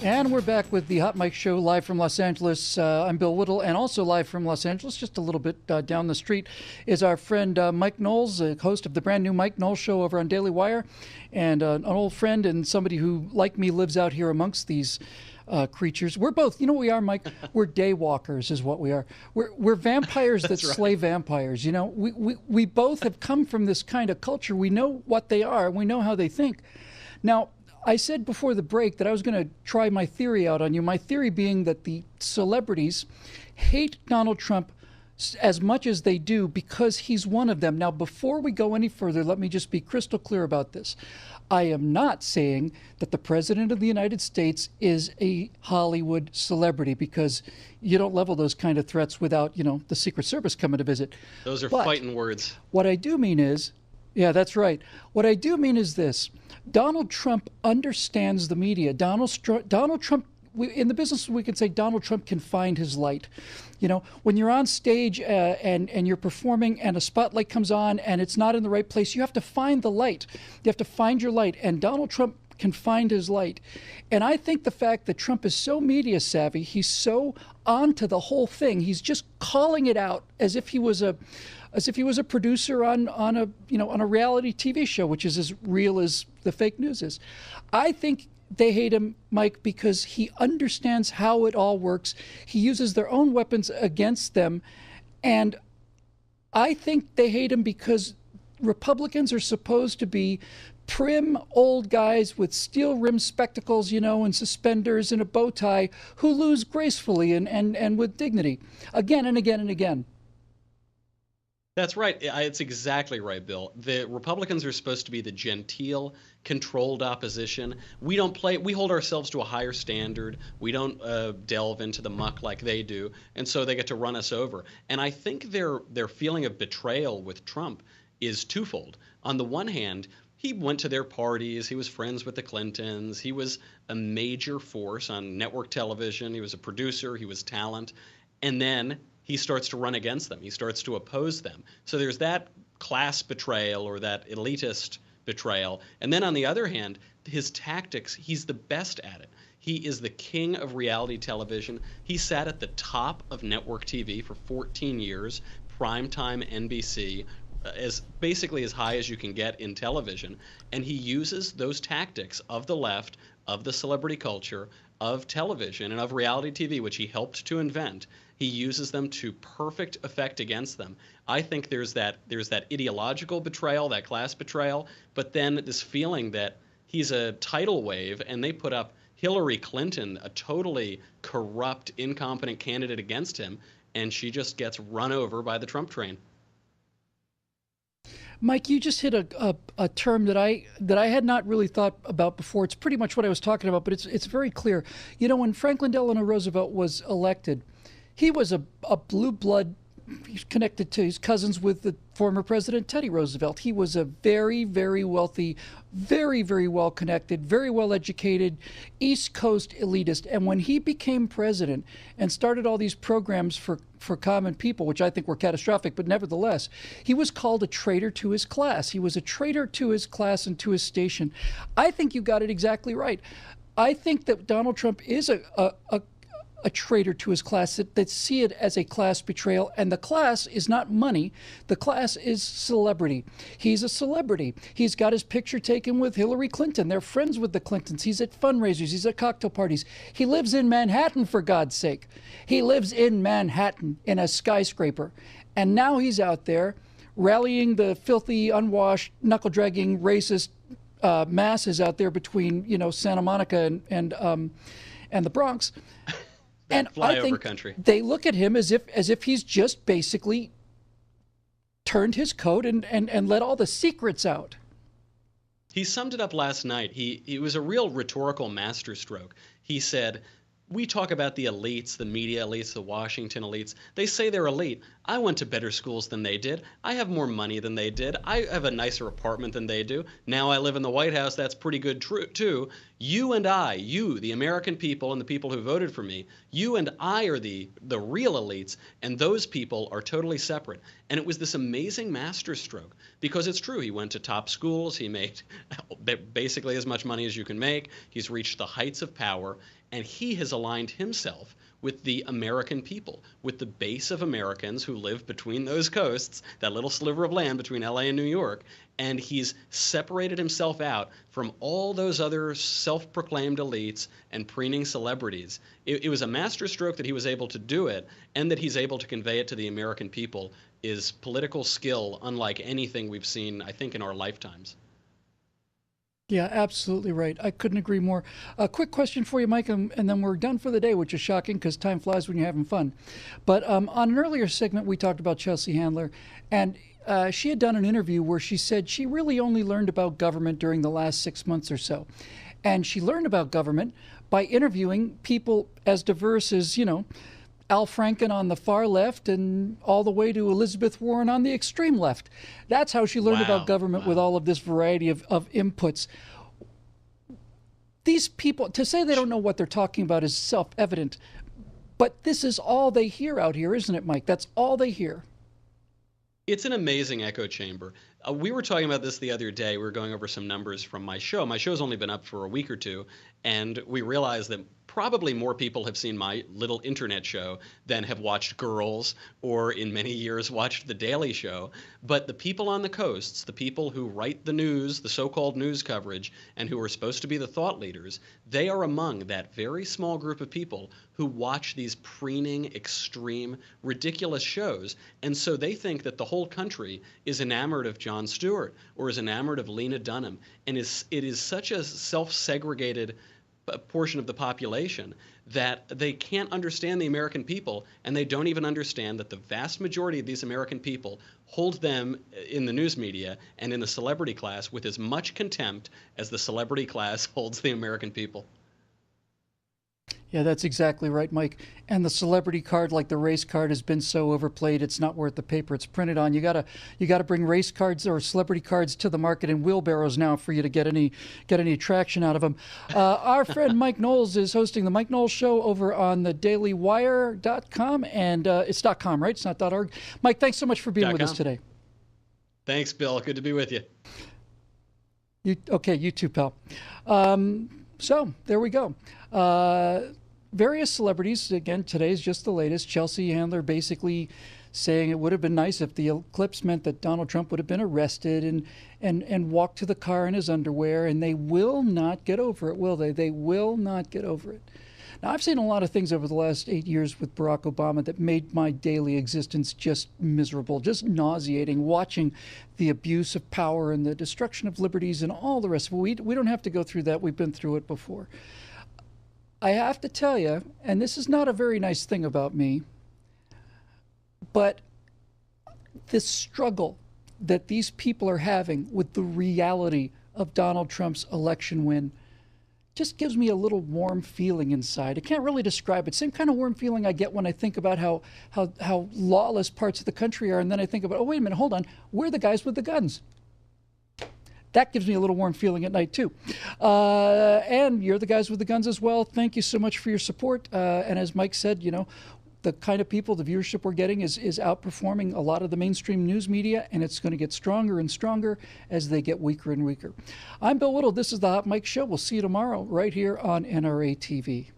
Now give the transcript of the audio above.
And we're back with the Hot Mic Show live from Los Angeles. I'm Bill Whittle, and also live from Los Angeles, just a little bit down the street, is our friend Mike Knowles, host of the brand new Mike Knowles Show over on Daily Wire, and an old friend and somebody who, like me, lives out here amongst these creatures. We're both, you know what we are, Mike? We're daywalkers is what we are. We're vampires that slay vampires. You know, we both have come from this kind of culture. We know what they are. We know how they think. Now, I said before the break that I was going to try my theory out on you. My theory being that the celebrities hate Donald Trump as much as they do because he's one of them. Now, before we go any further, let me just be crystal clear about this. I am not saying that the President of the United States is a Hollywood celebrity, because you don't level those kind of threats without, you know, the Secret Service coming to visit. Those are fighting words. What I do mean is, yeah, that's right. What I do mean is this. Donald Trump understands the media. Donald Trump, in the business, we can say Donald Trump can find his light. You know, when you're on stage and you're performing and a spotlight comes on and it's not in the right place, you have to find the light. You have to find your light. And Donald Trump can find his light. And I think the fact that Trump is so media savvy, he's so onto the whole thing, he's just calling it out as if he was a producer on a reality TV show, which is as real as the fake news is. I think they hate him, Mike, because he understands how it all works. He uses their own weapons against them. And I think they hate him because Republicans are supposed to be prim old guys with steel-rimmed spectacles, you know, and suspenders and a bow tie, who lose gracefully and with dignity again and again and again. That's right. It's exactly right, Bill. The Republicans are supposed to be the genteel, controlled opposition. We hold ourselves to a higher standard. We don't delve into the muck like they do, and so they get to run us over. And I think their feeling of betrayal with Trump is twofold. On the one hand, he went to their parties. He was friends with the Clintons. He was a major force on network television. He was a producer. He was talent. And then he starts to run against them. He starts to oppose them. So there's that class betrayal or that elitist betrayal. And then on the other hand, his tactics, he's the best at it. He is the king of reality television. He sat at the top of network TV for 14 years, primetime NBC, basically as high as you can get in television. And he uses those tactics of the left, of the celebrity culture, of television, and of reality TV, which he helped to invent. He uses them to perfect effect against them. I think there's that ideological betrayal, that class betrayal, but then this feeling that he's a tidal wave, and they put up Hillary Clinton, a totally corrupt, incompetent candidate, against him, and she just gets run over by the Trump train. Mike, you just hit a term that I had not really thought about before. It's pretty much what I was talking about, but it's very clear. You know, when Franklin Delano Roosevelt was elected, he was a blue blood. He's connected to his cousins with the former President Teddy Roosevelt. He was a very, very wealthy, very, very well connected, very well educated East Coast elitist. And when he became president and started all these programs for common people, which I think were catastrophic, but nevertheless, he was called a traitor to his class. He was a traitor to his class and to his station. I think you got it exactly right. I think that Donald Trump is a traitor to his class, that see it as a class betrayal. And the class is not money. The class is celebrity. He's a celebrity. He's got his picture taken with Hillary Clinton. They're friends with the Clintons. He's at fundraisers. He's at cocktail parties. He lives in Manhattan, for God's sake. He lives in Manhattan in a skyscraper. And now he's out there rallying the filthy, unwashed, knuckle-dragging, racist masses out there between, you know, Santa Monica and the Bronx. And I think country. They look at him as if he's just basically turned his coat and let all the secrets out. He summed it up last night. He was a real rhetorical masterstroke. He said, we talk about the elites, the media elites, the Washington elites. They say they're elite. I went to better schools than they did. I have more money than they did. I have a nicer apartment than they do. Now I live in the White House. That's pretty good too. You and I, you, the American people and the people who voted for me, you and I are the real elites, and those people are totally separate. And it was this amazing masterstroke, because it's true. He went to top schools. He made basically as much money as you can make. He's reached the heights of power, and he has aligned himself with the American people, with the base of Americans who live between those coasts, that little sliver of land between LA and New York, and he's separated himself out from all those other self-proclaimed elites and preening celebrities. It was a masterstroke that he was able to do it, and that he's able to convey it to the American people is political skill unlike anything we've seen, I think, in our lifetimes. Yeah, absolutely right. I couldn't agree more. A quick question for you, Mike, and then we're done for the day, which is shocking because time flies when you're having fun. But on an earlier segment, we talked about Chelsea Handler, and she had done an interview where she said she really only learned about government during the last 6 months or so. And she learned about government by interviewing people as diverse as, Al Franken on the far left and all the way to Elizabeth Warren on the extreme left. That's how she learned about government, with all of this variety of inputs. These people, to say they don't know what they're talking about is self-evident, but this is all they hear out here, isn't it, Mike? That's all they hear. It's an amazing echo chamber. We were talking about this the other day. We were going over some numbers from my show. My show's only been up for a week or two, and we realized that probably more people have seen my little internet show than have watched Girls or in many years watched The Daily Show. But the people on the coasts, the people who write the news, the so-called news coverage, and who are supposed to be the thought leaders, they are among that very small group of people who watch these preening, extreme, ridiculous shows. And so they think that the whole country is enamored of Jon Stewart or is enamored of Lena Dunham. And it is such a self-segregated portion of the population that they can't understand the American people, and they don't even understand that the vast majority of these American people hold them in the news media and in the celebrity class with as much contempt as the celebrity class holds the American people. Yeah, that's exactly right, Mike. And the celebrity card, like the race card, has been so overplayed, it's not worth the paper it's printed on. You gotta bring race cards or celebrity cards to the market in wheelbarrows now for you to get any traction out of them. Our friend Mike Knowles is hosting the Mike Knowles Show over on the dailywire.com, and it's .com, right? It's not .org. Mike, thanks so much for being with us today. Thanks, Bill. Good to be with you. You too, pal. So there we go. Various celebrities, again, today's just the latest. Chelsea Handler basically saying it would have been nice if the eclipse meant that Donald Trump would have been arrested and walked to the car in his underwear, and they will not get over it, will they? They will not get over it. Now, I've seen a lot of things over the last 8 years with Barack Obama that made my daily existence just miserable, just nauseating, watching the abuse of power and the destruction of liberties and all the rest of it. We don't have to go through that. We've been through it before. I have to tell you, and this is not a very nice thing about me, but this struggle that these people are having with the reality of Donald Trump's election win just gives me a little warm feeling inside. I can't really describe it. Same kind of warm feeling I get when I think about how lawless parts of the country are, and then I think about, oh, wait a minute, hold on, we're the guys with the guns. That gives me a little warm feeling at night, too. And you're the guys with the guns as well. Thank you so much for your support. And as Mike said, the kind of people, the viewership we're getting is outperforming a lot of the mainstream news media, and it's going to get stronger and stronger as they get weaker and weaker. I'm Bill Whittle. This is the Hot Mike Show. We'll see you tomorrow right here on NRATV.